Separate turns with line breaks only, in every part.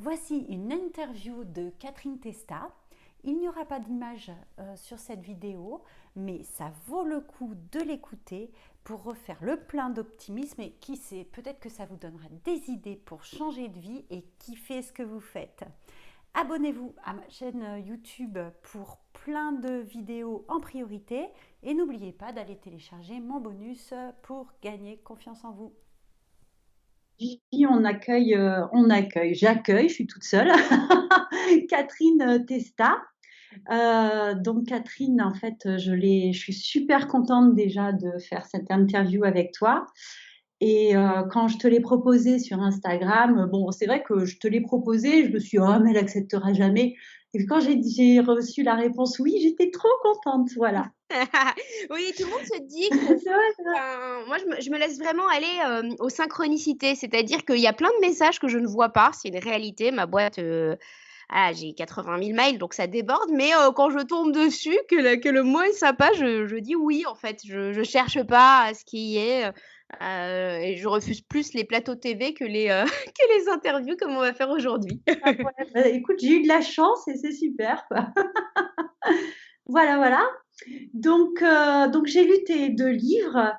Voici une interview de Catherine Testa. Il n'y aura pas d'image sur cette vidéo, mais ça vaut le coup de l'écouter pour refaire le plein d'optimisme et qui sait, peut-être que ça vous donnera des idées pour changer de vie et kiffer ce que vous faites. Abonnez-vous à ma chaîne YouTube pour plein de vidéos en priorité et n'oubliez pas d'aller télécharger mon bonus pour gagner confiance en vous.
J'accueille, je suis toute seule, Catherine Testa. Donc Catherine, en fait, je suis super contente déjà de faire cette interview avec toi. Et quand je te l'ai proposé sur Instagram, bon, c'est vrai que je te l'ai proposé, je me suis dit, oh, mais elle acceptera jamais. Et quand j'ai reçu la réponse oui, j'étais trop contente, voilà.
Oui, tout le monde se dit que
C'est vrai, c'est vrai.
moi je me laisse vraiment aller, aux synchronicités. C'est-à-dire qu'il y a plein de messages que je ne vois pas, c'est une réalité. Ma boîte, j'ai 80 000 mails, donc ça déborde, mais quand je tombe dessus, que le mot est sympa, je dis oui, en fait. Je cherche pas à ce qu'il y ait, et je refuse plus les plateaux TV que les, que les interviews comme on va faire aujourd'hui.
Ah ouais, bah, écoute, j'ai eu de la chance et c'est super, quoi. Voilà, voilà. Donc j'ai lu tes 2 livres,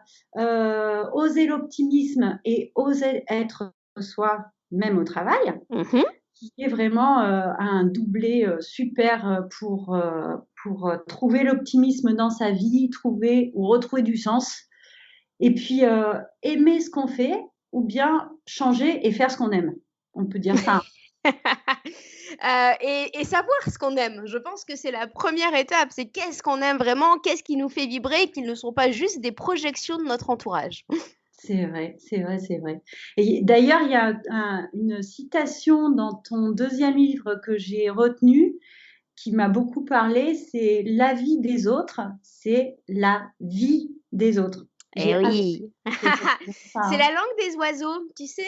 Oser l'optimisme et Oser être soi, même au travail,
Mmh.
qui est vraiment, un doublé, super, pour trouver l'optimisme dans sa vie, trouver ou retrouver du sens et puis, aimer ce qu'on fait ou bien changer et faire ce qu'on aime. On peut dire ça.
Et savoir ce qu'on aime. Je pense que c'est la première étape, c'est qu'est-ce qu'on aime vraiment, qu'est-ce qui nous fait vibrer, qu'ils ne sont pas juste des projections de notre entourage.
C'est vrai, c'est vrai, c'est vrai. Et d'ailleurs, il y a une citation dans ton deuxième livre que j'ai retenu, qui m'a beaucoup parlé, c'est la vie des autres, c'est la vie des autres.
Eh
J'ai adoré
oui!
ça,
C'est
hein.
la langue des oiseaux. Tu sais,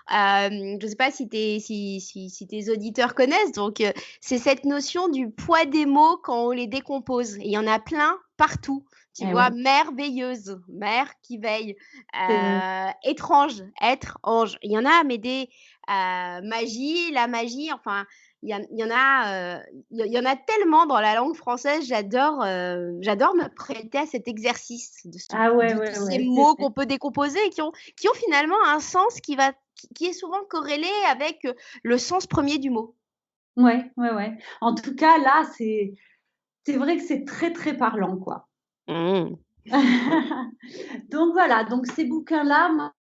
je ne sais pas si tes auditeurs connaissent, donc c'est cette notion du poids des mots quand on les décompose. Et il y en a plein partout. Tu
Eh
vois?
oui,
Merveilleuse, mère qui veille,
c'est vrai.
étrange, être, ange. Il y en a, mais des magie, la magie, enfin, il y en a tellement dans la langue française. J'adore me prêter à cet exercice
Ah ouais,
de tous
ouais,
ces
ouais, c'est
mots
vrai.
qu'on peut décomposer et qui ont finalement un sens qui est souvent corrélé avec, le sens premier du mot.
Ouais, ouais, ouais. En tout cas, là, c'est vrai que c'est très, très parlant, quoi.
Mmh.
Donc voilà, donc ces bouquins-là, moi,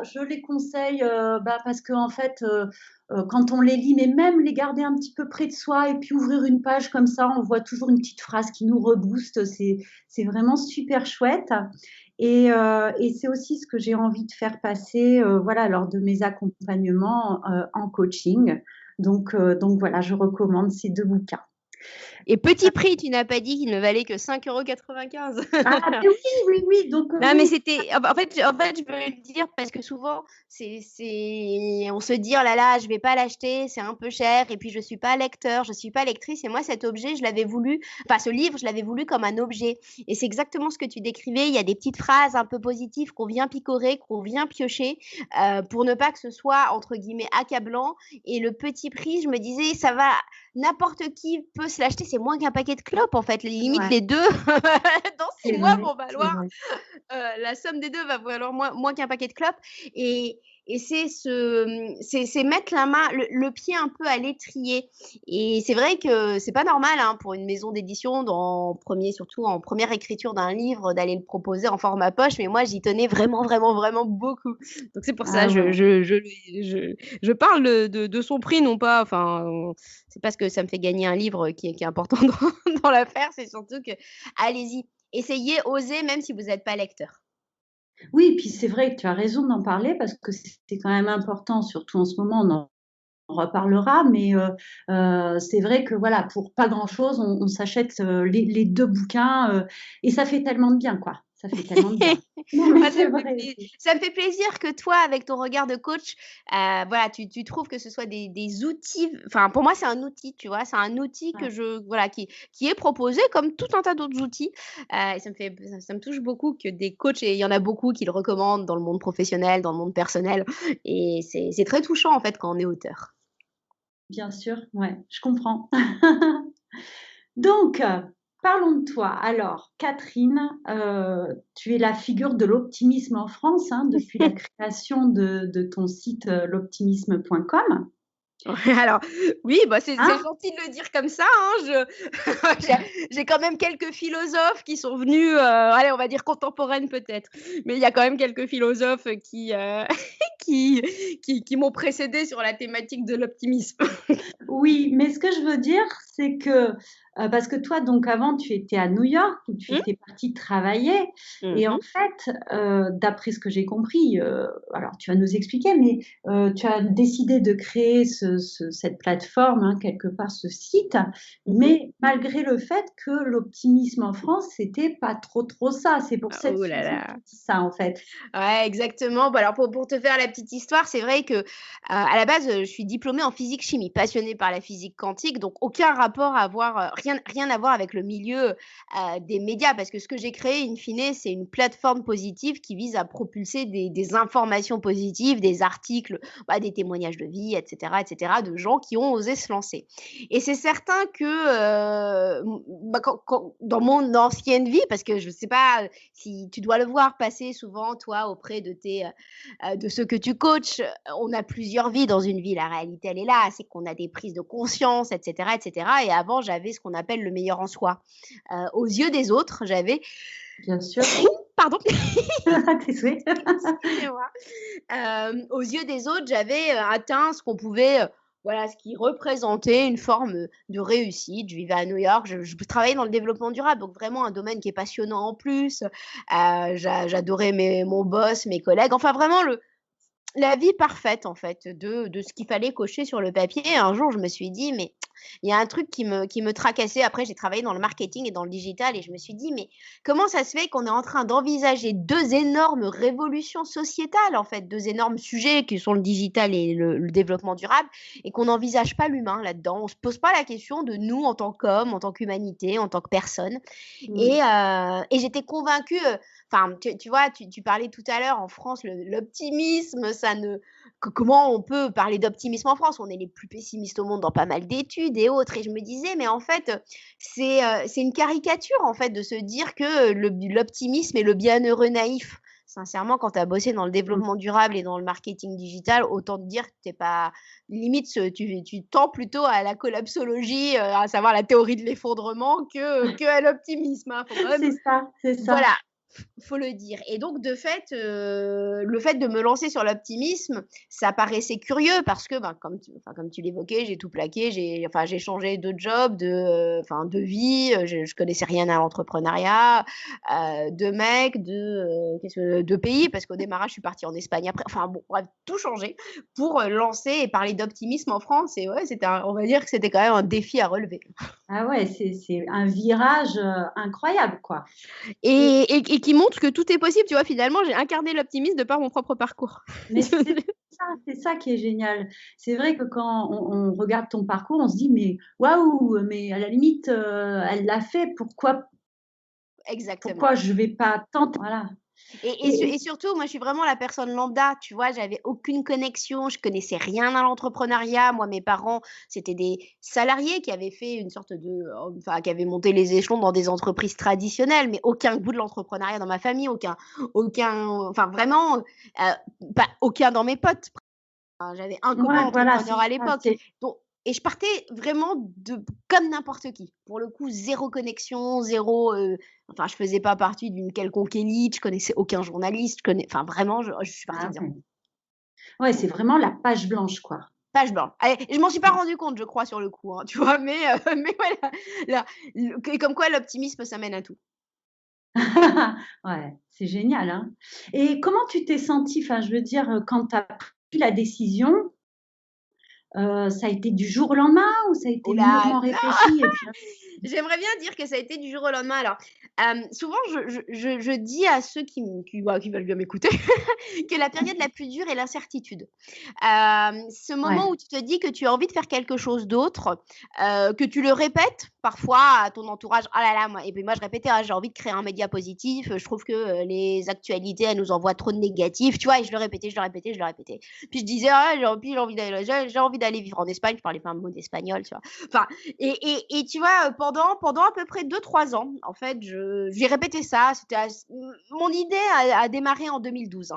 je les conseille, bah, parce qu'en fait, quand on les lit, mais même les garder un petit peu près de soi et puis ouvrir une page comme ça, on voit toujours une petite phrase qui nous rebooste. C'est vraiment super chouette et c'est aussi ce que j'ai envie de faire passer, voilà, lors de mes accompagnements, en coaching. Donc voilà, je recommande ces 2 bouquins.
Et petit prix, tu n'as pas dit qu'il ne valait que 5,95 €.
Ah mais oui, oui, oui, donc
Non, mais
oui.
c'était en fait, je veux le dire parce que souvent, on se dit: «Oh là là, je vais pas l'acheter, c'est un peu cher et puis je suis pas lecteur, je suis pas lectrice» et moi, cet objet, je l'avais voulu enfin, ce livre, je l'avais voulu comme un objet et c'est exactement ce que tu décrivais. Il y a des petites phrases un peu positives qu'on vient picorer, qu'on vient piocher, pour ne pas que ce soit, entre guillemets, «accablant» et le petit prix, je me disais: «Ça va n'importe qui peut se l'acheter, c'est moins qu'un paquet de clopes, en fait». Limite
Ouais,
les 2 dans 6
c'est
mois
vrai,
vont
c'est
valoir
vrai.
la somme des 2 va valoir moins qu'un paquet de clopes et c'est mettre la main le pied un peu à l'étrier et c'est vrai que c'est pas normal, hein, pour une maison d'édition surtout en première écriture d'un livre, d'aller le proposer en format poche, mais moi j'y tenais vraiment, vraiment, vraiment beaucoup. Donc c'est pour ça,
Ah ouais.
je parle de son prix, non pas enfin, c'est parce que ça me fait gagner un livre qui est important dans l'affaire, c'est surtout que allez-y. Essayez, osez, même si vous n'êtes pas lecteur.
Oui, puis c'est vrai que tu as raison d'en parler parce que c'est quand même important, surtout en ce moment, on en reparlera, mais c'est vrai que voilà, pour pas grand-chose, on s'achète, les 2 bouquins, et ça fait tellement de bien, quoi. Ça fait tellement de bien. Non, mais
Moi,
c'est vrai.
ça me fait plaisir que toi, avec ton regard de coach, voilà, tu trouves que ce soit des outils. Enfin, pour moi, c'est un outil, tu vois. C'est un outil
Ouais.
voilà, qui est proposé comme tout un tas d'autres outils. Et ça me touche beaucoup que des coachs, et il y en a beaucoup qui le recommandent dans le monde professionnel, dans le monde personnel. Et c'est très touchant, en fait, quand on est auteur.
Bien sûr, ouais, je comprends. Donc, parlons de toi. Alors, Catherine, tu es la figure de l'optimisme en France, hein, depuis la création de ton site l'optimisme.com.
Ouais, alors oui, bah, c'est
Hein?
gentil de le dire comme ça, hein. J'ai quand même quelques philosophes qui sont venus, allez, on va dire contemporaines peut-être, mais il y a quand même quelques philosophes qui, qui qui m'ont précédée sur la thématique de l'optimisme.
Oui, mais ce que je veux dire, c'est que, parce que toi, donc avant, tu étais à New York où tu
Mmh.
étais partie travailler et en
Mmh.
fait, d'après ce que j'ai compris, alors tu vas nous expliquer, mais tu as décidé de créer cette plateforme, hein, quelque part ce site,
Mmh.
mais malgré le fait que l'optimisme en France, c'était pas trop ça. C'est pour cette
Oh là
raison que
là.
tu dis ça, en fait.
Ouais, exactement. Bah, alors pour te faire la petite histoire, c'est vrai que, à la base, je suis diplômée en physique-chimie, passionnée par la physique quantique, donc aucun rapport à voir, rien à voir avec le milieu, des médias. Parce que ce que j'ai créé in fine, c'est une plateforme positive qui vise à propulser des informations positives, des articles, bah, des témoignages de vie et cetera, de gens qui ont osé se lancer. Et c'est certain que, bah, quand dans mon ancienne vie, parce que je sais pas, si tu dois le voir passer souvent, toi, auprès de ceux que tu coaches, on a plusieurs vies dans une vie. La réalité, elle est là, c'est qu'on a des prises de conscience, et cetera, et cetera. Et avant, j'avais ce qu'on appelle le meilleur en soi. Aux yeux des autres, j'avais
Bien sûr.
pardon,
Tes souhaits.
excusez-moi. Aux yeux des autres, j'avais, atteint ce qu'on pouvait, voilà, ce qui représentait une forme, de réussite. Je vivais à New York, je travaillais dans le développement durable, donc vraiment un domaine qui est passionnant en plus. J'adorais mon boss, mes collègues, enfin vraiment la vie parfaite en fait de ce qu'il fallait cocher sur le papier. Et un jour, je me suis dit: «Mais il y a un truc qui me tracassait». Après, j'ai travaillé dans le marketing et dans le digital et je me suis dit: «Mais comment ça se fait qu'on est en train d'envisager 2 énormes révolutions sociétales en fait, 2 énormes sujets qui sont le digital et le développement durable et qu'on n'envisage pas l'humain là-dedans?» On se pose pas la question de nous en tant qu'hommes, en tant qu'humanité, en tant que personne.
Mmh.
Et j'étais convaincue, enfin, tu vois, tu parlais tout à l'heure en France, l'optimisme, ça ne comment on peut parler d'optimisme en France? On est les plus pessimistes au monde dans pas mal d'études et autres et je me disais: «Mais en fait, c'est une caricature, en fait, de se dire que l'optimisme est le bienheureux naïf». Sincèrement, quand tu as bossé dans le
Mmh.
développement durable et dans le marketing digital, autant te dire que tu pas limite, tu tends plutôt à la collapsologie, à savoir la théorie de l'effondrement que à l'optimisme, hein. Faut quand même
C'est ça, c'est ça.
voilà, faut le dire. Et donc de fait, le fait de me lancer sur l'optimisme, ça paraissait curieux parce que, ben, comme tu l'évoquais, j'ai tout plaqué, j'ai changé de job, de vie, je connaissais rien à l'entrepreneuriat, de mec, de pays parce qu'au démarrage, je suis partie en Espagne après. Enfin bon, bref, tout changé pour, lancer et parler d'optimisme en France et ouais, on va dire que c'était quand même un défi à relever.
Ah ouais, c'est un virage, incroyable, quoi. Et
Et qui montre que tout est possible, tu vois? Finalement, j'ai incarné l'optimisme de par mon propre parcours.
mais c'est ça qui est génial. C'est vrai que quand on regarde ton parcours, on se dit: «Mais waouh, mais à la limite, elle l'a fait, pourquoi
Exactement.
je vais pas tenter?» Voilà.
Et
Et
surtout, moi, je suis vraiment la personne lambda, tu vois? J'avais aucune connexion, je connaissais rien à l'entrepreneuriat. Moi, mes parents, c'était des salariés qui avaient fait une sorte de, enfin, qui avaient monté les échelons dans des entreprises traditionnelles, mais aucun goût de l'entrepreneuriat dans ma famille, enfin, vraiment, pas aucun dans mes potes. Enfin, j'avais un copain
ouais, voilà,
entrepreneur
c'est
à
ça,
l'époque,
c'est
donc et je partais vraiment comme n'importe qui. Pour le coup, zéro connexion, zéro, enfin, je faisais pas partie d'une quelconque élite, je connaissais aucun journaliste, enfin vraiment, je suis partie
ah
de zéro.
ouais. Ouais, c'est vraiment la page blanche, quoi.
Page blanche. Et je m'en suis pas rendu compte, je crois, sur le coup, hein, tu vois? Mais mais voilà, là, comme quoi l'optimisme, ça mène à tout.
Ouais, c'est génial, hein. Et comment tu t'es sentie, enfin, je veux dire, quand tu as pris la décision, Ça a été du jour au lendemain ou ça a été
Oula,
mûrement
non,
réfléchi et puis
j'aimerais bien dire que ça a été du jour au lendemain. Alors, souvent, je dis à ceux qui veulent bien m'écouter que la période la plus dure est l'incertitude. Ce moment
ouais,
où tu te dis que tu as envie de faire quelque chose d'autre, que tu le répètes parfois à ton entourage. Ah là là, moi, et puis moi je répétais, ah, j'ai envie de créer un média positif. Je trouve que les actualités, elles nous envoient trop de négatifs, tu vois. Et je le répétais, je le répétais, je le répétais. Puis je disais, ah, j'ai envie d'aller vivre en Espagne. Je parlais pas un mot d'espagnol, tu vois. Enfin, et tu vois, pendant à peu près 2-3 ans, en fait, j'ai répété ça. Mon idée a démarré en 2012.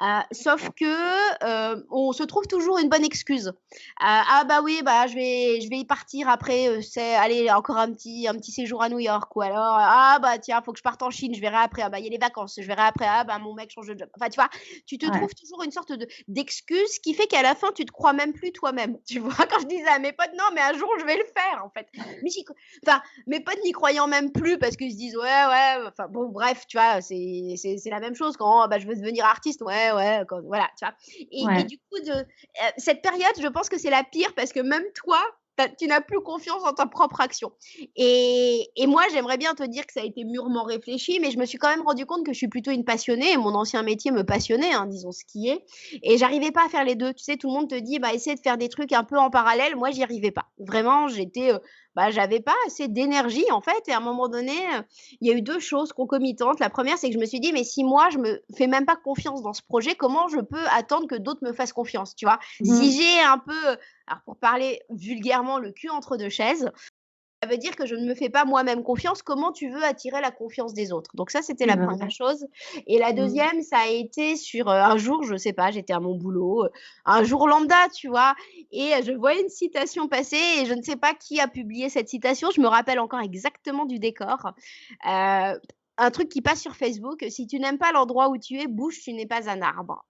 Hein. Sauf que on se trouve toujours une bonne excuse. Ah bah oui, bah je vais y partir après. C'est allez encore un petit séjour à New York ou alors ah bah tiens faut que je parte en Chine, je verrai après. Ah bah il y a les vacances, je verrai après. Ah bah mon mec change de job. Enfin tu vois, tu te
ouais,
trouves toujours une sorte d'excuse qui fait qu'à la fin tu te crois même plus toi-même. Tu vois quand je disais à mes potes non mais un jour je vais le faire en fait. Mais enfin mes potes n'y croyant même plus parce qu'ils se disent ouais enfin bon bref tu vois c'est la même chose quand bah je veux devenir artiste ouais quand, voilà tu vois et
ouais.
du coup cette période je pense que c'est la pire parce que même toi tu n'as plus confiance en ta propre action et moi j'aimerais bien te dire que ça a été mûrement réfléchi mais je me suis quand même rendu compte que je suis plutôt une passionnée et mon ancien métier me passionnait hein, disons ce qui est et j'arrivais pas à faire les deux tu sais tout le monde te dit bah essaie de faire des trucs un peu en parallèle moi j'y arrivais pas vraiment j'étais bah j'avais pas assez d'énergie en fait et à un moment donné il y a eu 2 choses concomitantes. La première, c'est que je me suis dit: «Mais si moi, je me fais même pas confiance dans ce projet, comment je peux attendre que d'autres me fassent confiance?» tu vois? Si
Mmh.
j'ai un peu, alors pour parler vulgairement, le cul entre 2 chaises, ça veut dire que je ne me fais pas moi-même confiance. Comment tu veux attirer la confiance des autres? Donc ça, c'était
C'est
la première
vrai.
chose et la
Mmh.
deuxième, ça a été sur, un jour, je sais pas, j'étais à mon boulot, un jour lambda, tu vois? Et je vois une citation passer et je ne sais pas qui a publié cette citation. Je me rappelle encore exactement du décor. Un truc qui passe sur Facebook: «Si tu n'aimes pas l'endroit où tu es, bouge, tu n'es pas un arbre».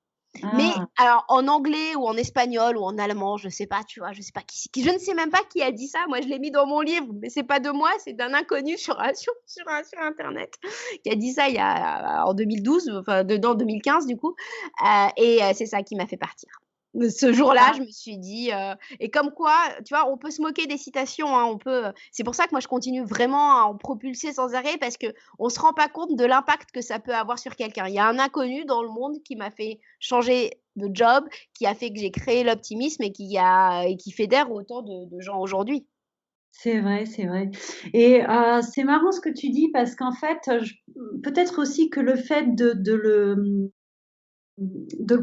Mais
Ah,
alors en anglais ou en espagnol ou en allemand, je sais pas, tu vois? Je sais pas je ne sais même pas qui a dit ça. Moi, je l'ai mis dans mon livre, mais c'est pas de moi, c'est d'un inconnu sur internet qui a dit ça il y a en 2012, enfin dedans 2015 du coup, c'est ça qui m'a fait partir. Ce jour-là,
ah,
je me suis dit, et comme quoi, tu vois, on peut se moquer des citations, hein, on peut, c'est pour ça que moi je continue vraiment à en propulser sans arrêt parce qu'on se rend pas compte de l'impact que ça peut avoir sur quelqu'un. Il y a un inconnu dans le monde qui m'a fait changer de job, qui a fait que j'ai créé l'optimisme et qui fédère autant de gens aujourd'hui.
c'est vrai, c'est vrai et c'est marrant ce que tu dis parce qu'en fait, peut-être aussi que le fait de le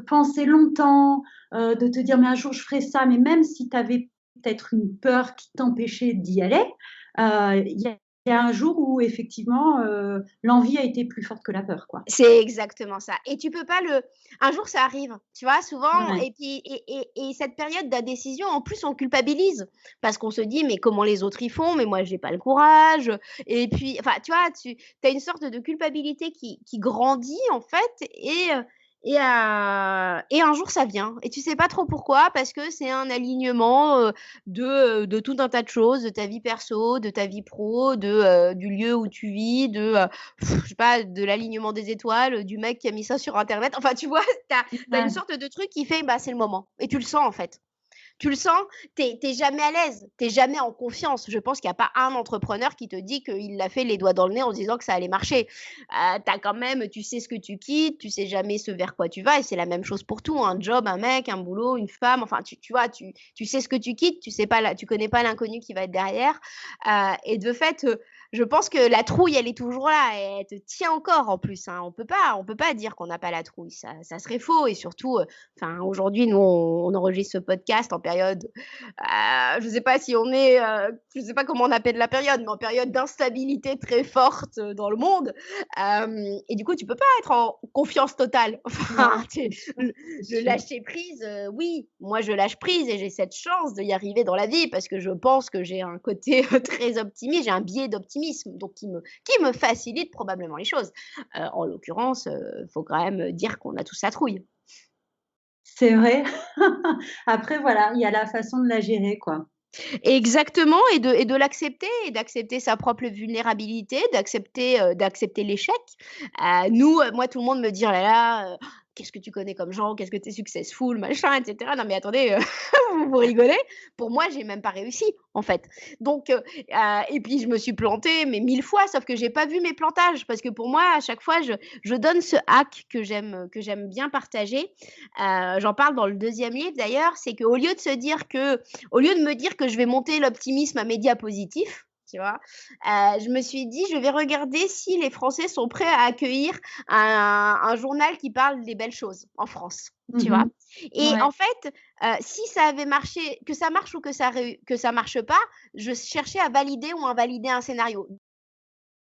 penser longtemps, de te dire: «Mais un jour je ferai ça», mais même si tu avais peut-être une peur qui t'empêchait d'y aller, il y a un jour où effectivement, l'envie a été plus forte que la peur, quoi.
C'est exactement ça et tu peux pas le un jour ça arrive, tu vois? Souvent
Ouais.
et puis cette période d'indécision, en plus, on culpabilise parce qu'on se dit: «Mais comment les autres y font? Mais moi j'ai pas le courage», et puis enfin, tu vois? Tu as une sorte de culpabilité qui grandit, en fait et un jour ça vient et tu sais pas trop pourquoi parce que c'est un alignement, de tout un tas de choses, de ta vie perso, de ta vie pro, du lieu où tu vis, je sais pas, de l'alignement des étoiles, du mec qui a mis ça sur internet. Enfin, tu vois? Tu as une
Ouais.
sorte de truc qui fait, bah, c'est le moment et tu le sens, en fait. Tu le sens, tu es jamais à l'aise, tu es jamais en confiance. Je pense qu'il y a pas un entrepreneur qui te dit qu'il l'a fait les doigts dans le nez en se disant que ça allait marcher. Tu quand même tu sais ce que tu quittes, tu sais jamais ce vers quoi tu vas et c'est la même chose pour tout, un job, un mec, un boulot, une femme, enfin tu vois, tu sais ce que tu quittes, tu connais pas l'inconnu qui va être derrière, et de fait, je pense que la trouille, elle est toujours là et elle te tient encore en plus, hein. On peut pas dire qu'on n'a pas la trouille, ça serait faux et surtout, enfin aujourd'hui nous on enregistre ce podcast en période, je sais pas si on est, je sais pas comment on appelle la période, mais en période d'instabilité très forte, dans le monde, et du coup tu peux pas être en confiance totale. Enfin,
Non, c'est sûr, c'est
le
sûr.
lâcher prise, oui, moi je lâche prise et j'ai cette chance d'y arriver dans la vie parce que je pense que j'ai un côté, très optimiste, j'ai un biais d'optimisme donc qui me facilite probablement les choses. En l'occurrence, faut quand même dire qu'on a tous la trouille.
C'est vrai. Après voilà, il y a la façon de la gérer, quoi.
Exactement et de l'accepter et d'accepter sa propre vulnérabilité, d'accepter l'échec. Moi tout le monde me dit: «Oh là là, qu'est-ce que tu connais comme gens? Qu'est-ce que tu es successful, machin, et cetera. Non mais attendez, vous rigolez? Pour moi, j'ai même pas réussi, en fait. Donc et puis je me suis plantée, mais 1000 fois, sauf que j'ai pas vu mes plantages parce que pour moi, à chaque fois, je donne ce hack que j'aime bien partager. J'en parle dans le 2e livre d'ailleurs, c'est qu'au lieu de se dire que au lieu de me dire que je vais monter l'optimisme à média positif, tu vois? Je me suis dit: «Je vais regarder si les Français sont prêts à accueillir un journal qui parle des belles choses en France», tu vois?
Mhm.
Et
Ouais.
en fait, si ça avait marché, que ça marche ou que ça marche pas, je cherchais à valider ou invalider un scénario.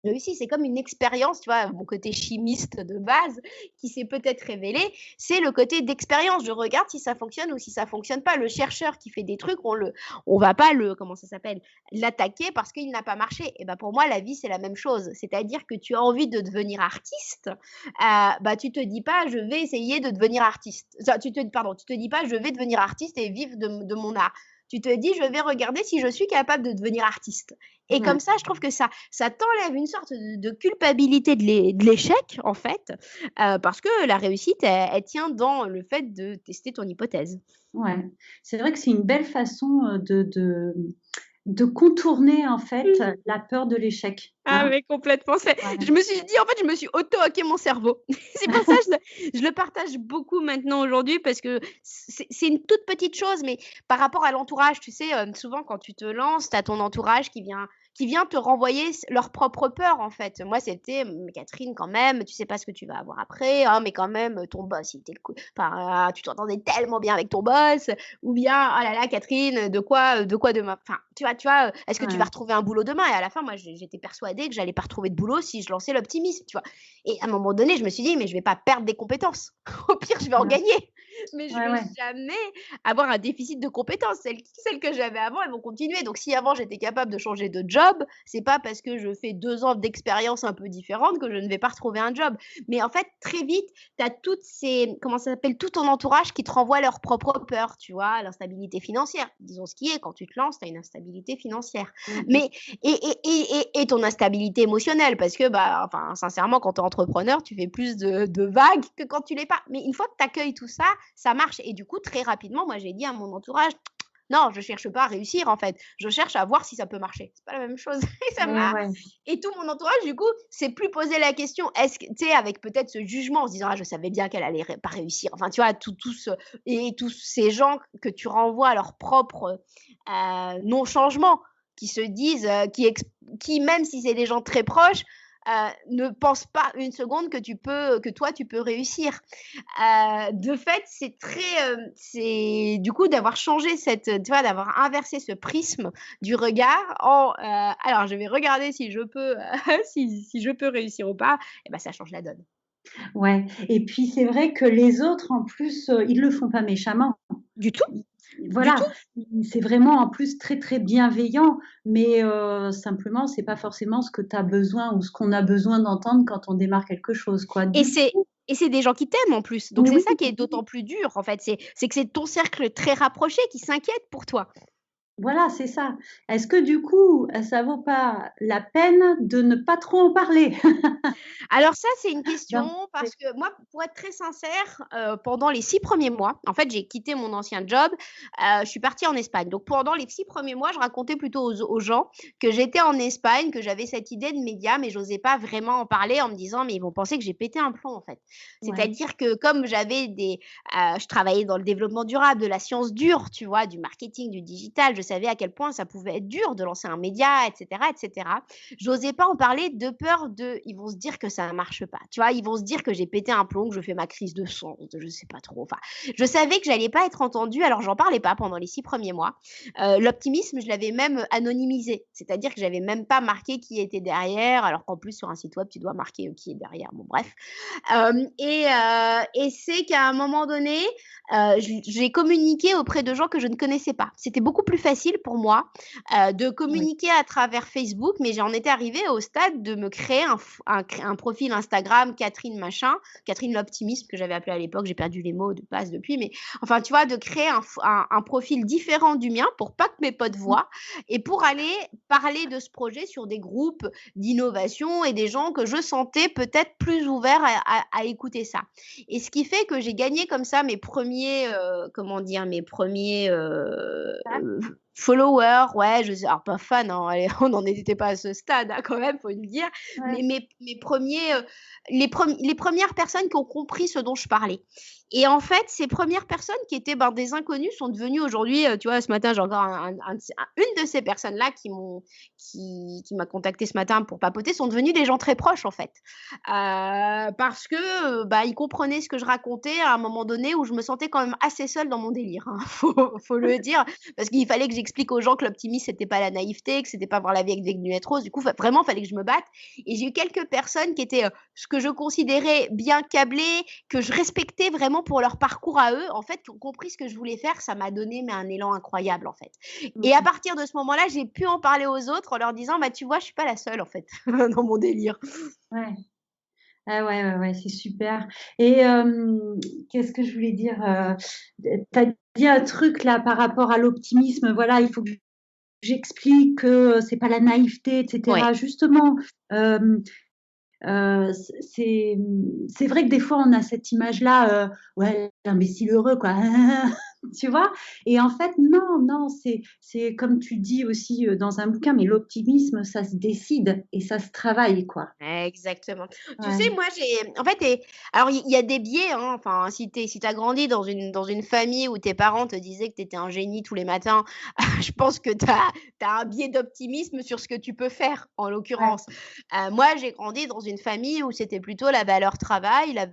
Réussi, c'est comme une expérience, tu vois? Mon côté chimiste de base qui s'est peut-être révélé, c'est le côté d'expérience. Je regarde si ça fonctionne ou si ça fonctionne pas. Le chercheur qui fait des trucs, on va pas comment ça s'appelle? L'attaquer parce qu'il n'a pas marché. Et ben, pour moi, la vie, c'est la même chose. C'est-à-dire que tu as envie de devenir artiste, bah, tu te dis pas: «Je vais essayer de devenir artiste». Enfin, tu te dis pas: «Je vais devenir artiste et vivre de mon art». Tu te dis: «Je vais regarder si je suis capable de devenir artiste». Et
Ouais.
comme ça, je trouve que ça t'enlève une sorte de culpabilité de l'échec, en fait, parce que la réussite, elle tient dans le fait de tester ton hypothèse.
Ouais. C'est vrai que c'est une belle façon, de contourner, en fait,
Mmh.
la peur de l'échec,
Ah
hein?
mais complètement,
Ouais.
je me suis dit en fait, je me suis auto-hacké mon cerveau. C'est pour ça que je le partage beaucoup maintenant aujourd'hui parce que c'est une toute petite chose, mais par rapport à l'entourage, tu sais, souvent quand tu te lances, tu as ton entourage qui vient te renvoyer leurs propres peurs, en fait. Moi, c'était: «Mais Catherine, quand même, tu sais pas ce que tu vas avoir après, hein, mais quand même, ton boss, il était cool, enfin, tu t'entendais tellement bien avec ton boss», ou bien: «Oh là là, Catherine, de quoi demain?» Enfin, tu vois, «Est-ce que tu vas
Ouais.
retrouver un boulot demain?» Et à la fin, moi, j'étais persuadée que j'allais pas retrouver de boulot si je lançais l'optimisme, tu vois? Et à un moment donné, je me suis dit: «Mais je vais pas perdre des compétences. Au pire, je vais en
Ouais.
gagner, mais je
Ouais,
vais
ouais.
jamais avoir un déficit de compétences. Celles que j'avais avant, elles vont continuer. Donc si avant j'étais capable de changer de job, c'est pas parce que je fais 2 ans d'expérience un peu différente que je ne vais pas retrouver un job». Mais en fait, très vite, tu as toutes ces comment ça s'appelle? Tout ton entourage qui te renvoie leurs propres peurs, tu vois? L'instabilité financière. Disons ce qui est, quand tu te lances, tu as une instabilité financière.
Mmh mh.
Mais et ton instabilité émotionnelle parce que, bah, enfin, sincèrement, quand tu es entrepreneur, tu fais plus de vagues que quand tu l'es pas. Mais une fois que tu accueilles tout ça, ça marche et du coup, très rapidement, moi, j'ai dit à mon entourage: «Non, je cherche pas à réussir, en fait, je cherche à voir si ça peut marcher». C'est pas la même chose et ça
Et
m'a
ouais.
et tout mon entourage, du coup, s'est plus posé la question, est-ce que tu sais, avec peut-être ce jugement en se disant: «Ah, je savais bien qu'elle allait pas réussir». Enfin, tu vois, et tous ces gens que tu renvoies à leur propre, non-changement, qui se disent, qui, même si c'est des gens très proches, ne pensent pas une seconde que toi, tu peux réussir. De fait, c'est du coup d'avoir changé tu vois, d'avoir inversé ce prisme du regard «Alors je vais regarder si je peux, si je peux réussir ou pas», et bah, ça change la donne.
Ouais, et puis c'est vrai que les autres en plus, ils le font pas méchamment.
Du tout,
Ils
du
voilà,
tout.
c'est vraiment en plus très, très bienveillant, mais simplement c'est pas forcément ce que tu as besoin ou ce qu'on a besoin d'entendre quand on démarre quelque chose, quoi.
Et
Du
c'est
coup
et c'est des gens qui t'aiment en plus, donc
mais
c'est
oui,
ça qui est d'autant plus dur en fait, c'est que c'est ton cercle très rapproché qui s'inquiète pour toi.
voilà, c'est ça. Est-ce que du coup, ça vaut pas la peine de ne pas trop en parler?
Alors ça, c'est une question
D'un
parce que moi, pour être très sincère, pendant les 6 premiers mois, en fait, j'ai quitté mon ancien job, je suis partie en Espagne. Donc pendant les 6 premiers mois, je racontais plutôt aux gens que j'étais en Espagne, que j'avais cette idée de média, mais j'osais pas vraiment en parler en me disant: «Mais ils vont penser que j'ai pété un plomb, en fait».
Ouais,
C'est-à-dire que comme je travaillais dans le développement durable, de la science dure, tu vois? Du marketing, du digital, je savais à quel point ça pouvait être dur de lancer un média et cetera et cetera. J'osais pas en parler de peur ils vont se dire que ça marche pas, tu vois? Ils vont se dire que j'ai pété un plomb, que je fais ma crise de sang, je sais pas trop. Enfin, je savais que j'allais pas être entendue, alors j'en parlais pas pendant les 6 premiers mois. L'optimisme, je l'avais même anonymisé, c'est-à-dire que j'avais même pas marqué qui était derrière, alors qu'en plus sur un site web, tu dois marquer, qui est derrière. Bon bref, et c'est qu'à un moment donné, j'ai communiqué auprès de gens que je ne connaissais pas. C'était beaucoup plus facile facile pour moi de
Oui.
communiquer à travers Facebook, mais j'en étais arrivée au stade de me créer un profil Instagram Catherine machin, Catherine l'optimiste que j'avais appelé à l'époque, j'ai perdu les mots de passe depuis, mais enfin, tu vois, de créer un profil différent du mien pour pas que mes potes voient et pour aller parler de ce projet sur des groupes d'innovation et des gens que je sentais peut-être plus ouverts à écouter ça. Et ce qui fait que j'ai gagné comme ça mes premiers, comment dire, mes premiers followers, ouais, alors pas fans, hein, on n'en était pas à ce stade, hein, quand même, faut le dire, mais
Ouais.
mes premiers, les premières personnes qui ont compris ce dont je parlais. Et en fait, ces premières personnes qui étaient des inconnus sont devenues aujourd'hui, tu vois, ce matin, j'ai encore une de ces personnes-là qui m'a contacté ce matin pour papoter, sont devenues des gens très proches, en fait. Parce que ils comprenaient ce que je racontais à un moment donné où je me sentais quand même assez seule dans mon délire, hein, faut le dire, parce qu'il fallait que j'explique aux gens que l'optimisme, c'était pas la naïveté, que c'était pas voir la vie avec des lunettes roses. Du coup, vraiment, fallait que je me batte. Et j'ai eu quelques personnes qui étaient ce que je considérais bien câblées, que je respectais vraiment pour leur parcours à eux, en fait, qui ont compris ce que je voulais faire. Ça m'a donné un élan incroyable, en fait. Et à partir de ce moment-là, j'ai pu en parler aux autres en leur disant, tu vois, je suis pas la seule, en fait, dans mon délire.
Ouais. Ah ouais, c'est super. Et qu'est-ce que je voulais dire? Tu as dit un truc là par rapport à l'optimisme. Voilà, il faut que j'explique que c'est pas la naïveté,
Ouais.
etc. Justement, c'est vrai que des fois on a cette image-là, ouais, l'imbécile heureux, quoi. Tu vois? Et en fait, non, c'est comme tu dis aussi dans un bouquin, mais l'optimisme, ça se décide et ça se travaille, quoi.
Exactement. Tu sais,
Ouais,
moi, en fait, alors il y a des biais, hein. Enfin, si t'as grandi dans une famille où tes parents te disaient que tu étais un génie tous les matins, je pense que t'as un biais d'optimisme sur ce que tu peux faire, en
ouais,
l'occurrence. Moi, j'ai grandi dans une famille où c'était plutôt la valeur travail, la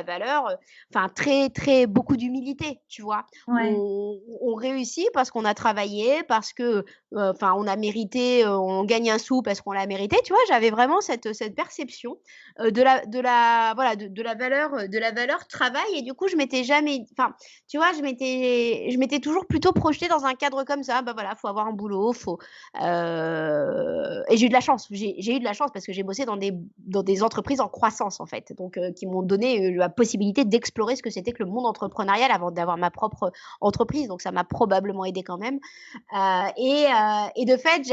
valeur, enfin, très, très, beaucoup d'humilité, tu vois.
ouais.
On réussit parce qu'on a travaillé, parce que enfin, on a mérité, on gagne un sou parce qu'on l'a mérité, tu vois? J'avais vraiment cette perception, voilà, de la valeur travail et du coup, je m'étais jamais enfin, tu vois? Je m'étais toujours plutôt projetée dans un cadre comme ça. Bah, voilà, faut avoir un boulot, et j'ai eu de la chance. J'ai eu de la chance parce que j'ai bossé dans des entreprises en croissance, en fait, donc qui m'ont donné, la possibilité d'explorer ce que c'était que le monde entrepreneurial avant d'avoir ma propre entreprise, donc ça m'a probablement aidée quand même. Et de fait,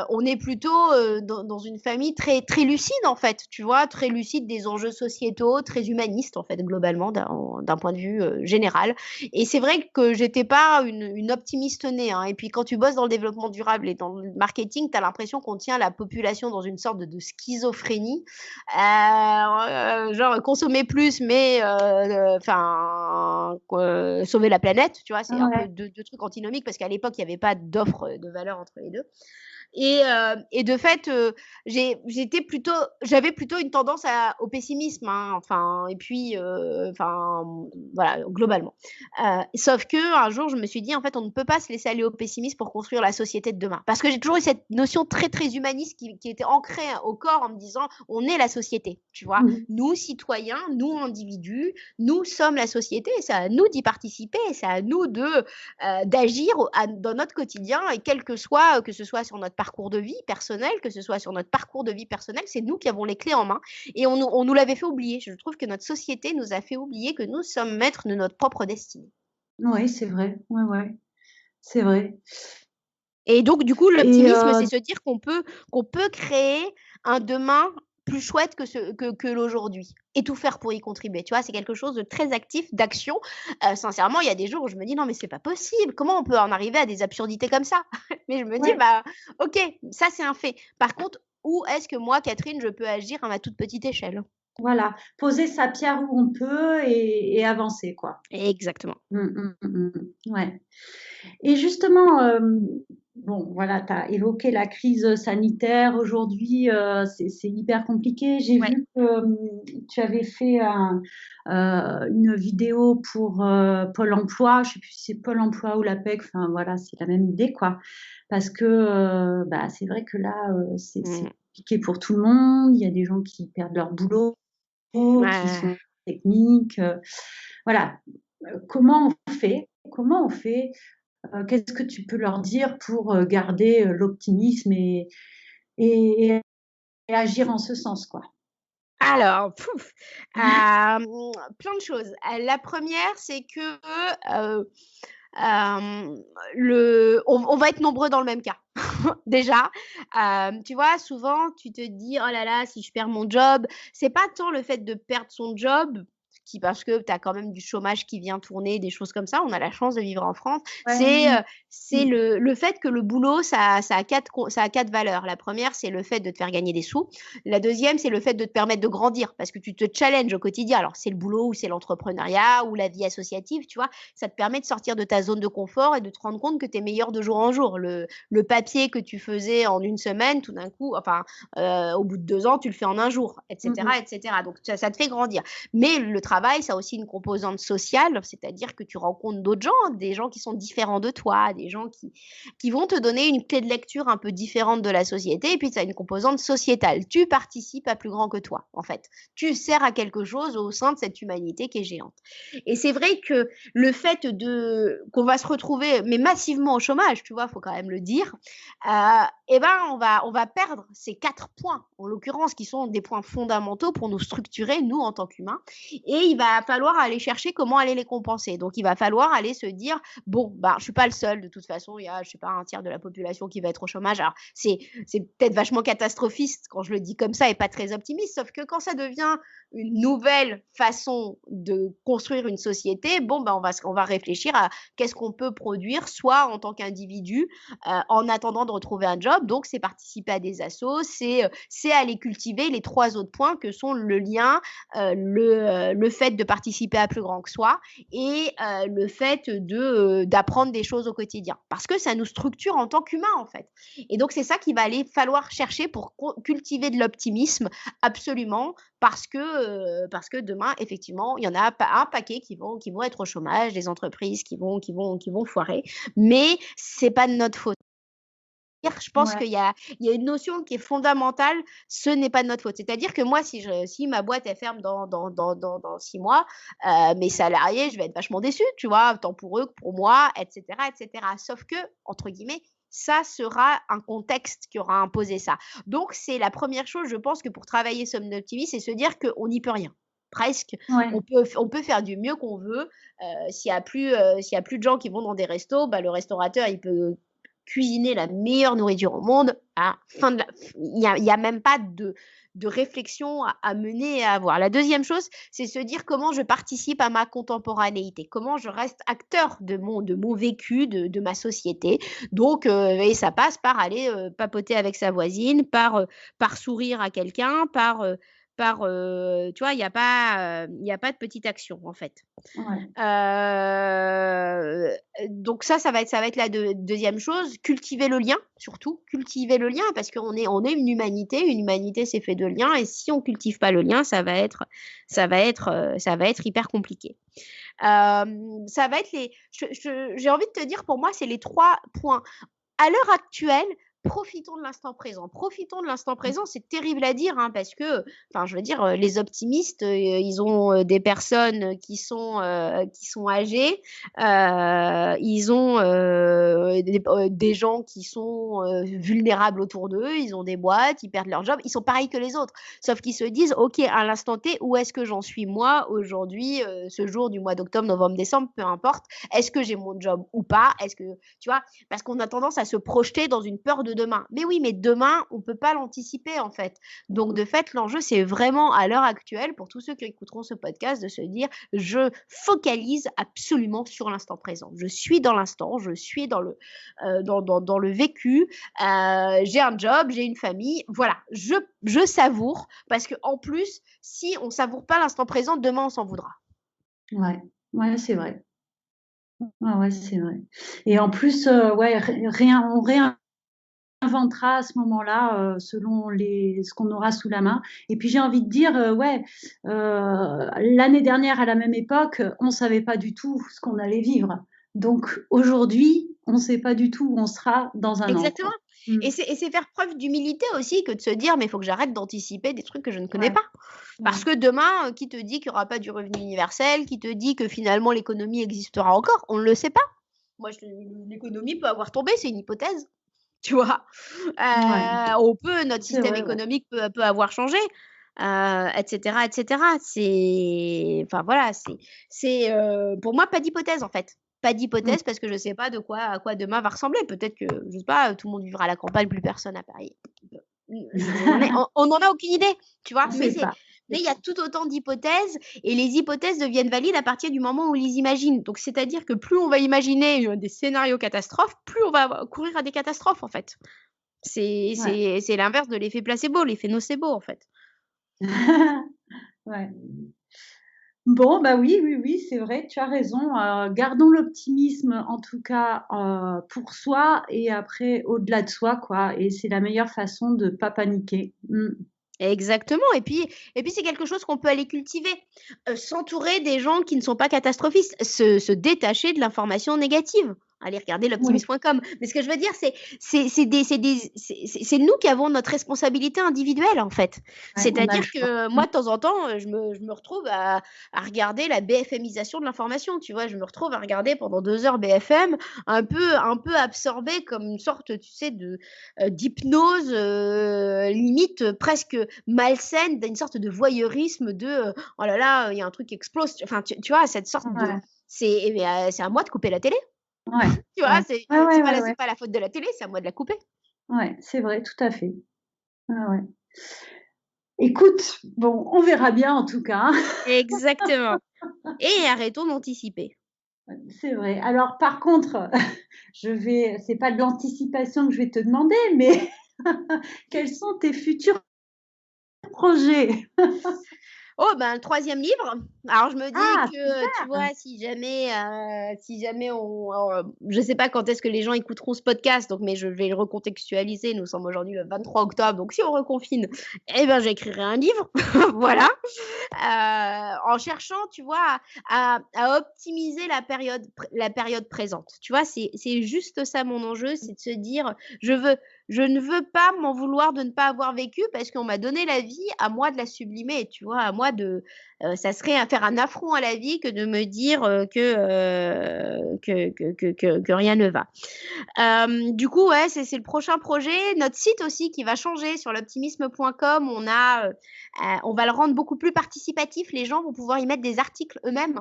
on est plutôt dans une famille très, très lucide, en fait, tu vois, très lucide des enjeux sociétaux, très humaniste, en fait, globalement, d'un point de vue général. Et c'est vrai que j'étais pas une optimiste née, hein. Et puis, quand tu bosses dans le développement durable et dans le marketing, tu as l'impression qu'on tient la population dans une sorte de schizophrénie. Genre, consommer plus, mais sauver la planète, tu vois, c'est un peu
Ouais.
deux trucs antinomiques parce qu'à l'époque, il n'y avait pas d'offre de valeur entre les deux. Et de fait, j'avais plutôt une tendance au pessimisme, hein, enfin, et puis, enfin, voilà, globalement. Sauf que un jour, je me suis dit: «En fait, on ne peut pas se laisser aller au pessimisme pour construire la société de demain». Parce que j'ai toujours eu cette notion très, très humaniste qui était ancrée au corps en me disant: «On est la société», tu vois?
Mmh.
Nous, citoyens, nous, individus, nous sommes la société et c'est à nous d'y participer et c'est à nous d'agir dans notre quotidien et quel que ce soit sur notre parcours de vie personnel, que ce soit sur notre parcours de vie personnel, c'est nous qui avons les clés en main et on nous l'avait fait oublier. Je trouve que notre société nous a fait oublier que nous sommes maîtres de notre propre destinée.
Ouais, c'est vrai. Ouais, c'est vrai.
Et donc, du coup,
Et
l'optimisme, c'est se dire qu'on peut créer un demain plus chouette que l'aujourd'hui et tout faire pour y contribuer. Tu vois, c'est quelque chose de très actif, d'action. Sincèrement, il y a des jours où je me dis: «Non, mais c'est pas possible. Comment on peut en arriver à des absurdités comme ça?» Mais je me dis:
ouais,
OK, ça, c'est un fait. Par contre, où est-ce que moi, Catherine, je peux agir à ma toute petite échelle?
voilà, poser sa pierre où on peut et avancer, quoi.
Exactement.
Ouais. Et justement, bon, voilà, tu as évoqué la crise sanitaire aujourd'hui, c'est hyper compliqué. J'ai
Ouais.
vu que, tu avais fait une vidéo pour, Pôle emploi. Je sais plus si c'est Pôle emploi ou l'APEC, enfin voilà, c'est la même idée, quoi. Parce que, c'est vrai que là, c'est
Mmh.
compliqué pour tout le monde. Il y a des gens qui perdent leur boulot, qui
Ouais.
sont techniques, voilà. Comment on fait? qu'est-ce que tu peux leur dire pour garder l'optimisme et agir en ce sens, quoi?
Alors, plein de choses. La première, c'est que, heu, on va être nombreux dans le même cas. Déjà, tu vois, souvent, tu te dis: «Oh là là, si je perds mon job», c'est pas tant le fait de perdre son job parce que tu as quand même du chômage qui vient tourner, des choses comme ça. On a la chance de vivre en France.
Ouais,
C'est
mmh,
le fait que le boulot, ça a 4 valeurs. La première, c'est le fait de te faire gagner des sous. La deuxième, c'est le fait de te permettre de grandir parce que tu te challenges au quotidien. Alors, c'est le boulot ou c'est l'entrepreneuriat ou la vie associative, tu vois? Ça te permet de sortir de ta zone de confort et de te rendre compte que tu es meilleur de jour en jour. Le papier que tu faisais en une semaine, tout d'un coup, enfin, au bout de 2 ans, tu le fais en un jour, et
mmh.
cetera, et cetera. Donc ça te fait grandir. Mais le travail, ça a aussi une composante sociale, c'est-à-dire que tu rencontres d'autres gens, des gens qui sont différents de toi, des gens qui vont te donner une clé de lecture un peu différente de la société. Et puis, ça a une composante sociétale. Tu participes à plus grand que toi, en fait. Tu sers à quelque chose au sein de cette humanité qui est géante. Et c'est vrai que le fait qu'on va se retrouver, mais massivement au chômage, tu vois, faut quand même le dire, et ben, on va perdre ces 4 points, en l'occurrence, qui sont des points fondamentaux pour nous structurer, nous, en tant qu'humains. Et il va falloir aller chercher comment aller les compenser. Donc, il va falloir aller se dire, bon, bah, je suis pas le seul. De toute façon, il y a, je sais pas, un tiers de la population qui va être au chômage. Alors, c'est peut-être vachement catastrophiste quand je le dis comme ça et pas très optimiste. Sauf que quand ça devient une nouvelle façon de construire une société, bon, ben, on va réfléchir à qu'est-ce qu'on peut produire, soit en tant qu'individu, en attendant de retrouver un job. Donc, c'est participer à des assos, c'est aller cultiver les 3 autres points que sont le lien, le fait de participer à plus grand que soi et le fait d'apprendre des choses au quotidien. Parce que ça nous structure en tant qu'humains, en fait. Et donc, c'est ça qu'il va aller falloir chercher pour cultiver de l'optimisme, absolument, parce que demain, effectivement, il y en a un paquet qui vont être au chômage, des entreprises qui vont foirer, mais c'est pas de notre faute. Je pense
Ouais,
qu'il y a une notion qui est fondamentale, ce n'est pas de notre faute. C'est-à-dire que moi, si ma boîte, elle ferme dans 6 mois, mes salariés, je vais être vachement déçue, tu vois? Tant pour eux que pour moi, et cetera, et cetera. Sauf que, entre guillemets, ça sera un contexte qui aura imposé ça. Donc c'est la première chose, je pense que pour travailler son optimisme, c'est se dire qu'on n'y peut rien. Presque,
ouais,
on peut faire du mieux qu'on veut. S'il y a plus de gens qui vont dans des restos, bah, le restaurateur, il peut cuisiner la meilleure nourriture au monde, fin de la il y a même pas de réflexion à mener et à avoir. La deuxième chose, c'est se dire comment je participe à ma contemporanéité, comment je reste acteur de mon vécu, de ma société. Donc et ça passe par aller, papoter avec sa voisine, par sourire à quelqu'un, tu vois? Il y a pas de petite action, en fait.
ouais,
Donc ça va être la deuxième chose, cultiver le lien, surtout, cultiver le lien parce qu'on est une humanité c'est fait de liens et si on cultive pas le lien, ça va être hyper compliqué. Ça va être j'ai envie de te dire pour moi, c'est les 3 points. À l'heure actuelle, profitons de l'instant présent. Profitons de l'instant présent, c'est terrible à dire, hein, parce que, enfin, je veux dire, les optimistes, ils ont, des personnes qui sont âgées, ils ont, des gens qui sont, vulnérables autour d'eux, ils ont des boîtes, ils perdent leur job, ils sont pareils que les autres. Sauf qu'ils se disent: «OK, à l'instant T, où est-ce que j'en suis moi aujourd'hui, ce jour du mois d'octobre, novembre, décembre, peu importe. Est-ce que j'ai mon job ou pas? Est-ce que» tu vois? Parce qu'on a tendance à se projeter dans une peur de demain. Mais oui, mais demain, on ne peut pas l'anticiper en fait. Donc de fait, l'enjeu, c'est vraiment à l'heure actuelle, pour tous ceux qui écouteront ce podcast, de se dire, je focalise absolument sur l'instant présent. Je suis dans l'instant, je suis dans le vécu, j'ai un job, j'ai une famille, voilà, je savoure, parce qu'en plus, si on ne savoure pas l'instant présent, demain, on s'en voudra.
ouais, ouais, c'est vrai. Ouais, ouais, c'est vrai et en plus, ouais, on réinventera à ce moment-là, selon ce qu'on aura sous la main et puis j'ai envie de dire, ouais, l'année dernière à la même époque, on savait pas du tout ce qu'on allait vivre. Donc aujourd'hui, on sait pas du tout où on sera dans un an,
Exactement
quoi. Mmh.
et c'est faire preuve d'humilité aussi que de se dire: «Mais il faut que j'arrête d'anticiper des trucs que je ne connais
Ouais,
pas». Parce
ouais,
que demain, qui te dit qu'il y aura pas du revenu universel? Qui te dit que finalement l'économie existera encore? On ne le sait pas. Moi, l'économie peut avoir tombé, c'est une hypothèse, tu vois.
Ouais,
Notre
c'est
système
vrai, ouais.
économique peut avoir changé, etc., etc. Enfin voilà, pour moi pas d'hypothèse en fait. Pas
Mm.
d'hypothèse parce que je sais pas à quoi demain va ressembler. Peut-être que, je sais pas, tout le monde vivra à la campagne, plus personne à Paris. On n'en a aucune idée, tu vois.
On sait pas.
Mais il y a tout autant d'hypothèses et les hypothèses deviennent valides à partir du moment où on les imagine. Donc, c'est-à-dire que plus on va imaginer des scénarios catastrophes, plus on va courir à des catastrophes, en fait.
Ouais.
C'est l'inverse de l'effet placebo, l'effet nocebo, en fait.
Ouais. Bon, bah oui, oui, oui, c'est vrai, tu as raison. Gardons l'optimisme, en tout cas, pour soi et après, au-delà de soi, quoi. Et c'est la meilleure façon de pas paniquer. Mm.
Exactement. Et puis c'est quelque chose qu'on peut aller cultiver. S'entourer des gens qui ne sont pas catastrophistes, se détacher de l'information négative. Aller regarder
Oui,
l'optimisme.com. Mais ce que je veux dire, c'est nous qui avons notre responsabilité individuelle, en fait.
ouais, on a le
C'est-à-dire
choix.
que moi, de temps en temps, je me retrouve à regarder la BFMisation de l'information. Tu vois, je me retrouve à regarder pendant 2 heures BFM, un peu absorbée comme une sorte, tu sais, d'hypnose, limite presque malsaine, d'une sorte de voyeurisme oh là là, il y a un truc qui explose. Enfin, tu vois, cette sorte de.
Ouais,
C'est à moi de couper la télé.
ouais,
Tu vois,
ouais, ouais, ouais, ouais,
c'est
ouais,
pas la faute de la télé, c'est à moi de la couper.
ouais, c'est vrai, tout à fait. Ouais, ouais. Écoute, bon, on verra bien en tout cas.
Exactement. Et arrêtons d'anticiper.
C'est vrai. Alors, par contre, c'est pas de l'anticipation que je vais te demander, mais quels sont tes futurs projets?
Oh ben, le 3e livre. Alors je me dis
Ah,
que, tu
super!
vois, si jamais je sais pas quand est-ce que les gens écouteront ce podcast, donc mais je vais le recontextualiser. Nous sommes aujourd'hui le 23 octobre, donc si on reconfine, eh ben j'écrirai un livre, voilà. En cherchant, tu vois, à optimiser la période présente. Tu vois, c'est juste ça mon enjeu, c'est de se dire, je ne veux pas m'en vouloir de ne pas avoir vécu parce qu'on m'a donné la vie, à moi de la sublimer, tu vois, à moi ça serait faire un affront à la vie que de me dire que rien ne va. Du coup, ouais, c'est le prochain projet. Notre site aussi qui va changer sur l'optimisme.com. On va le rendre beaucoup plus participatif. Les gens vont pouvoir y mettre des articles eux-mêmes.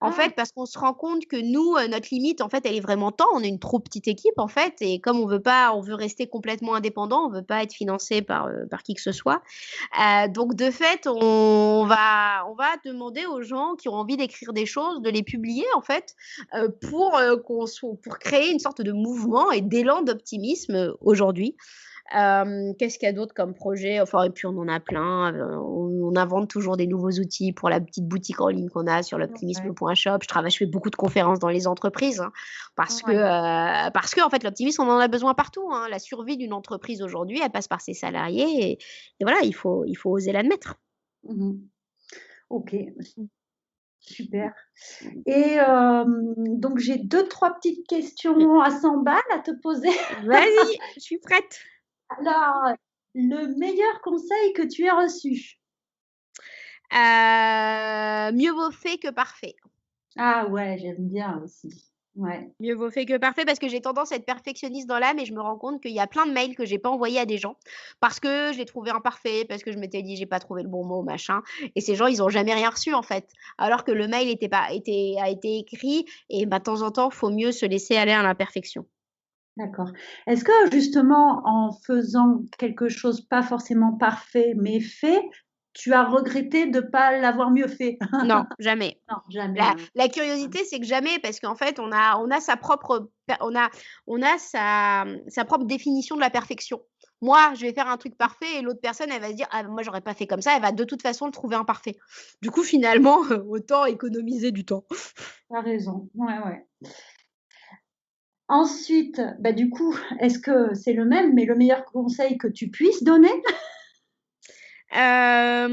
En
Ah,
fait, parce qu'on se rend compte que nous, notre limite, en fait, elle est vraiment temps. On est une trop petite équipe, en fait. Et comme on veut rester complètement indépendant, on veut pas être financé par qui que ce soit. Donc, de fait, on va demander aux gens qui ont envie d'écrire des choses, de les publier, en fait, pour créer une sorte de mouvement et d'élan d'optimisme aujourd'hui. Qu'est-ce qu'il y a d'autre comme projet? Enfin, et puis on en a plein. On invente toujours des nouveaux outils pour la petite boutique en ligne qu'on a sur
ouais,
l'optimisme.shop. Je fais beaucoup de conférences dans les entreprises, hein,
ouais.
parce que en fait, l'optimisme, on en a besoin partout, hein. La survie d'une entreprise aujourd'hui, elle passe par ses salariés. Et voilà, il faut oser l'admettre.
Mmh. OK, super. Et donc j'ai deux trois petites questions à 100 balles à te poser.
Vas-y, je suis prête.
Alors, le meilleur conseil que tu aies reçu?
Mieux vaut fait que parfait.
Ah ouais, j'aime bien aussi. Ouais.
Mieux vaut fait que parfait parce que j'ai tendance à être perfectionniste dans l'âme et je me rends compte qu'il y a plein de mails que j'ai pas envoyés à des gens parce que je les trouvais imparfaits, parce que je m'étais dit j'ai pas trouvé le bon mot, machin. Et ces gens, ils ont jamais rien reçu en fait. Alors que le mail a été écrit et bah, de temps en temps, faut mieux se laisser aller à l'imperfection.
D'accord. Est-ce que justement, en faisant quelque chose pas forcément parfait, mais fait, tu as regretté de pas l'avoir mieux fait?
Non, jamais.
Non, jamais, hein.
La curiosité, c'est que jamais, parce qu'en fait, on a sa propre, on a sa propre définition de la perfection. Moi, je vais faire un truc parfait et l'autre personne, elle va se dire, ah, moi, j'aurais pas fait comme ça. Elle va de toute façon le trouver imparfait. Du coup, finalement, autant économiser du temps.
Tu as raison. Ouais, ouais. Ensuite, bah, du coup, est-ce que c'est le même, mais le meilleur conseil que tu puisses donner?
Bah,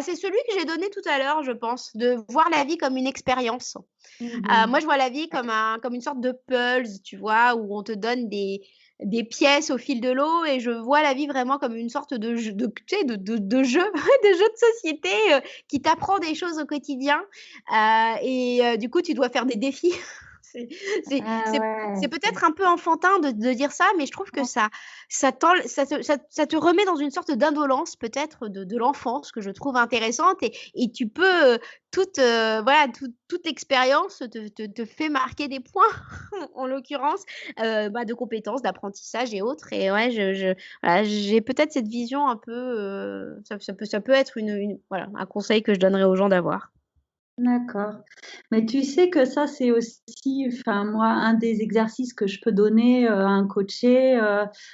c'est celui que j'ai donné tout à l'heure, je pense, de voir la vie comme une expérience.
Mmh.
Moi, je vois la vie comme une sorte de puzzle, tu vois, où on te donne des pièces au fil de l'eau et je vois la vie vraiment comme une sorte de jeu, tu sais, de jeu, de jeu de société qui t'apprend des choses au quotidien. Du coup, tu dois faire des défis. C'est c'est
Ah
c'est
ouais,
c'est peut-être un peu enfantin de dire ça, mais je trouve que ça te remet dans une sorte d'indolence peut-être de l'enfance que je trouve intéressante et tu peux, voilà, toute expérience te fait marquer des points en l'occurrence, bah, de compétences, d'apprentissage et autres et ouais, voilà, j'ai peut-être cette vision un peu, ça peut être une voilà, un conseil que je donnerais aux gens d'avoir.
d'accord. Mais tu sais que ça, c'est aussi, enfin, moi, un des exercices que je peux donner à un coaché.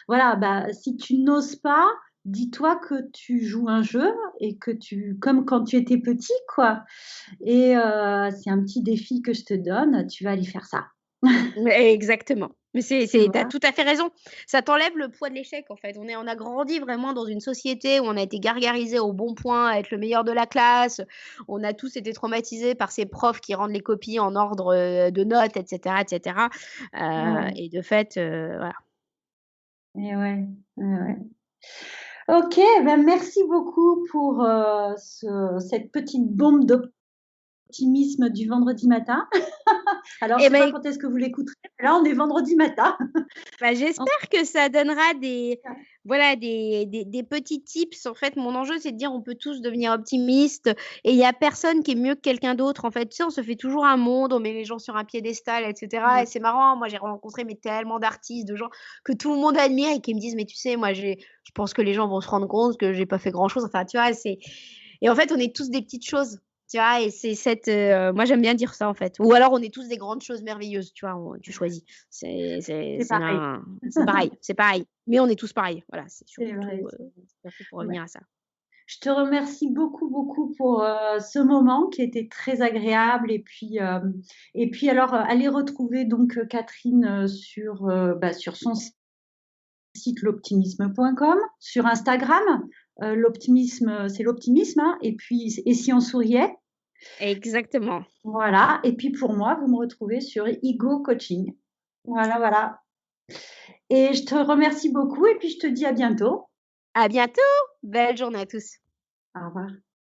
Voilà, bah, si tu n'oses pas, dis-toi que tu joues un jeu et que comme quand tu étais petit, quoi. Et c'est un petit défi que je te donne, tu vas aller faire ça.
Mais exactement. Mais
Tu
tu as
vois?
tout à fait raison. Ça t'enlève le poids de l'échec, en fait. On a grandi vraiment dans une société où on a été gargarisé au bon point à être le meilleur de la classe. On a tous été traumatisés par ces profs qui rendent les copies en ordre, de notes et cetera,
Ouais,
et de fait, voilà.
et ouais, ouais, ouais. OK, ben merci beaucoup pour cette petite bombe d'optimisme du vendredi matin. Alors, je
Eh
sais pas
ben
quand est-ce que vous l'écouterez, mais là, on est vendredi matin.
bah,
En
j'espère que ça donnera des
tout cas,
voilà, des petits tips. En fait, mon enjeu, c'est de dire: «On peut tous devenir optimistes et il y a personne qui est mieux que quelqu'un d'autre». En fait, tu sais, on se fait toujours un monde, on met les gens sur un piédestal et cetera
ouais,
et c'est marrant. Moi, j'ai rencontré mais tellement d'artistes, de gens que tout le monde admire et qui me disent: «Mais tu sais, moi, je pense que les gens vont se rendre compte que j'ai pas fait grand chose». Enfin, tu vois? Et en fait, on est tous des petites choses, tu vois? Et c'est moi, j'aime bien dire ça, en fait. Ou alors on est tous des grandes choses merveilleuses, tu vois? Tu choisis.
c'est pareil.
C'est pareil, mais on est tous pareils. Voilà,
C'est vrai,
c'est surtout pour
ouais.
revenir à ça.
Je te remercie beaucoup, beaucoup pour ce moment qui était très agréable. Et puis alors, allez retrouver donc Catherine sur son site l'optimisme.com, sur Instagram. L'optimisme, c'est l'optimisme, hein, et puis, et si on souriait,
Exactement.
voilà. Et puis pour moi, vous me retrouvez sur Ego Coaching. Voilà, voilà. Et je te remercie beaucoup et puis je te dis à bientôt.
À bientôt! Belle journée à tous.
Au revoir.